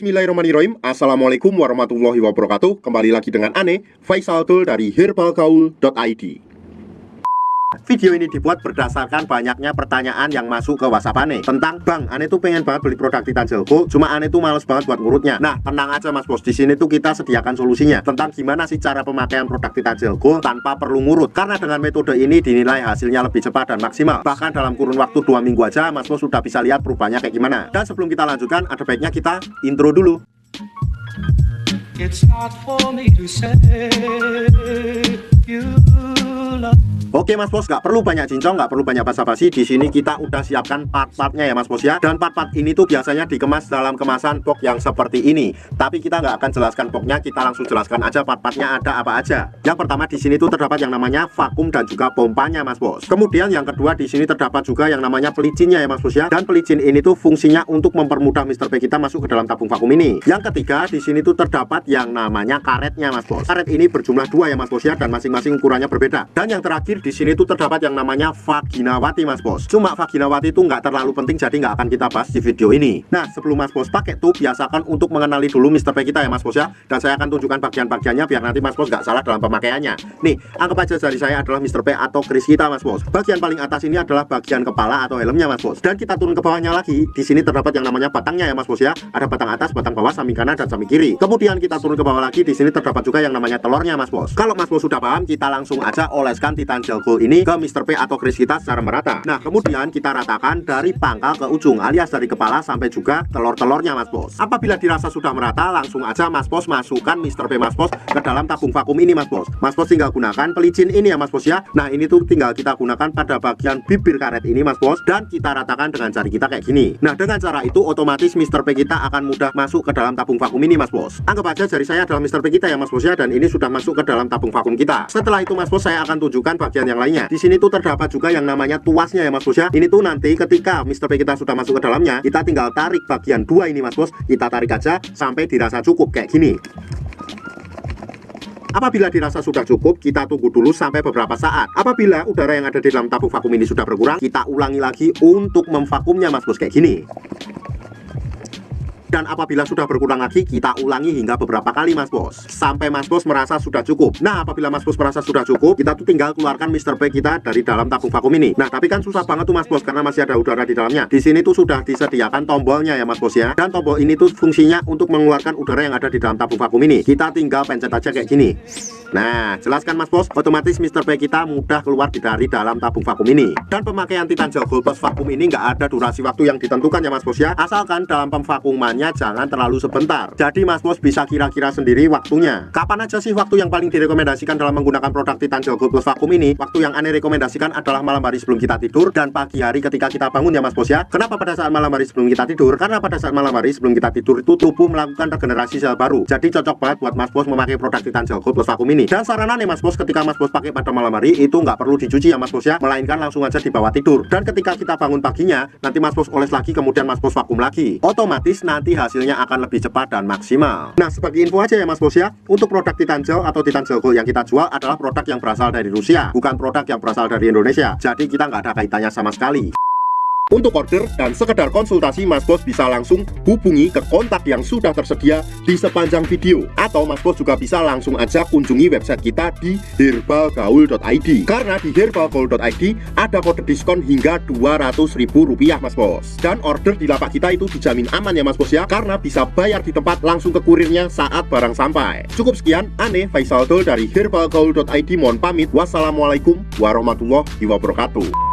Bismillahirrahmanirrahim. Assalamualaikum warahmatullahi wabarakatuh. Kembali lagi dengan Ane, Faisal Tul dari herbalgaul.id. Video ini dibuat berdasarkan banyaknya pertanyaan yang masuk ke WhatsApp Ane tentang, Bang, Ane tuh pengen banget beli produk Titan Gel Gold, cuma Ane tuh males banget buat ngurutnya. Nah, tenang aja Mas Bos, di sini tuh kita sediakan solusinya tentang gimana sih cara pemakaian produk Titan Gel Gold tanpa perlu ngurut. Karena dengan metode ini dinilai hasilnya lebih cepat dan maksimal. Bahkan dalam kurun waktu 2 minggu aja Mas Bos sudah bisa lihat perubahannya kayak gimana. Dan sebelum kita lanjutkan, ada baiknya kita intro dulu. It's not for me to say you love. Oke Mas Bos, nggak perlu banyak cincong, nggak perlu banyak basa-basi. Di sini kita udah siapkan part-partnya ya Mas Bos ya. Dan part-part ini tuh biasanya dikemas dalam kemasan box yang seperti ini. Tapi kita nggak akan jelaskan boxnya, kita langsung jelaskan aja part-partnya ada apa aja. Yang pertama di sini tuh terdapat yang namanya vakum dan juga pompanya Mas Bos. Kemudian yang kedua di sini terdapat juga yang namanya pelicinnya ya Mas Bos ya. Dan pelicin ini tuh fungsinya untuk mempermudah Mr. P kita masuk ke dalam tabung vakum ini. Yang ketiga di sini tuh terdapat yang namanya karetnya Mas Bos. Karet ini berjumlah 2 ya Mas Bos ya, dan masing-masing ukurannya berbeda. Dan yang terakhir di sini tuh terdapat yang namanya vaginawati Mas Bos. Cuma vaginawati itu nggak terlalu penting, jadi nggak akan kita bahas di video ini. Nah, sebelum Mas Bos pakai tuh biasakan untuk mengenali dulu Mr. P kita ya Mas Bos ya. Dan saya akan tunjukkan bagian-bagiannya biar nanti Mas Bos nggak salah dalam pemakaiannya. Nih, anggap aja jari saya adalah Mr. P atau kris kita Mas Bos. Bagian paling atas ini adalah bagian kepala atau helmnya Mas Bos. Dan kita turun ke bawahnya lagi. Di sini terdapat yang namanya batangnya ya Mas Bos ya. Ada batang atas, batang bawah, samping kanan dan samping kiri. Kemudian kita turun ke bawah lagi. Di sini terdapat juga yang namanya telurnya Mas Bos. Kalau Mas Bos sudah paham, kita langsung aja oleskan Titan Gel Gold ini ke Mr. P atau kris kita secara merata. Nah, kemudian kita ratakan dari pangkal ke ujung, alias dari kepala sampai juga telur-telurnya Mas Bos. Apabila dirasa sudah merata, langsung aja Mas Bos masukkan Mr. P Mas Bos ke dalam tabung vakum ini Mas Bos. Mas Bos tinggal gunakan pelicin ini ya Mas Bos ya. Nah, ini tuh tinggal kita gunakan pada bagian bibir karet ini Mas Bos, dan kita ratakan dengan jari kita kayak gini. Nah, dengan cara itu otomatis Mr. P kita akan mudah masuk ke dalam tabung vakum ini Mas Bos. Anggap aja jari saya adalah Mr. P kita ya Mas Bos ya, dan ini sudah masuk ke dalam tabung vakum kita. Setelah itu Mas Bos, saya akan tunjukkan bagian yang lainnya. Di sini tuh terdapat juga yang namanya tuasnya ya Mas Bos ya. Ini tuh nanti ketika Mr. P kita sudah masuk ke dalamnya, kita tinggal tarik bagian 2 ini Mas Bos. Kita tarik aja sampai dirasa cukup kayak gini. Apabila dirasa sudah cukup, kita tunggu dulu sampai beberapa saat. Apabila udara yang ada di dalam tabung vakum ini sudah berkurang, kita ulangi lagi untuk memvakumnya Mas Bos kayak gini. Dan apabila sudah berkurang lagi, kita ulangi hingga beberapa kali Mas Bos, sampai Mas Bos merasa sudah cukup. Nah, apabila Mas Bos merasa sudah cukup, kita tuh tinggal keluarkan Mr. P kita dari dalam tabung vakum ini. Nah, tapi kan susah banget tuh Mas Bos, karena masih ada udara di dalamnya. Di sini tuh sudah disediakan tombolnya ya Mas Bos ya. Dan tombol ini tuh fungsinya untuk mengeluarkan udara yang ada di dalam tabung vakum ini. Kita tinggal pencet aja kayak gini. Nah, jelaskan Mas Bos, otomatis Mr. P kita mudah keluar dari dalam tabung vakum ini. Dan pemakaian Titan Gel Gold plus vakum ini nggak ada durasi waktu yang ditentukan ya Mas Bos ya. Asalkan dalam pemvakumannya jangan terlalu sebentar. Jadi Mas Bos bisa kira-kira sendiri waktunya. Kapan aja sih waktu yang paling direkomendasikan dalam menggunakan produk Titan Gel Gold plus vakum ini? Waktu yang Ane rekomendasikan adalah malam hari sebelum kita tidur dan pagi hari ketika kita bangun ya Mas Bos ya. Kenapa pada saat malam hari sebelum kita tidur? Karena pada saat malam hari sebelum kita tidur itu tubuh melakukan regenerasi sel baru. Jadi cocok banget buat Mas Bos memakai produk Titan Gel Gold plus vakum ini. Dan saranan nih Mas Bos, ketika Mas Bos pakai pada malam hari itu nggak perlu dicuci ya Mas Bos ya, melainkan langsung aja dibawa tidur. Dan ketika kita bangun paginya, nanti Mas Bos oles lagi, kemudian Mas Bos vakum lagi. Otomatis nanti hasilnya akan lebih cepat dan maksimal. Nah, sebagai info aja ya Mas Bos ya, untuk produk Titan Gel atau Titan Gel Gold yang kita jual adalah produk yang berasal dari Rusia, bukan produk yang berasal dari Indonesia. Jadi kita nggak ada kaitannya sama sekali. Untuk order dan sekedar konsultasi, Mas Bos bisa langsung hubungi ke kontak yang sudah tersedia di sepanjang video. Atau Mas Bos juga bisa langsung aja kunjungi website kita di herbalgaul.id. Karena di herbalgaul.id ada kode diskon hingga Rp200.000 Mas Bos. Dan order di lapak kita itu dijamin aman ya Mas Bos ya, karena bisa bayar di tempat langsung ke kurirnya saat barang sampai. Cukup sekian, Ane Faisal Tul dari herbalgaul.id mohon pamit. Wassalamualaikum warahmatullahi wabarakatuh.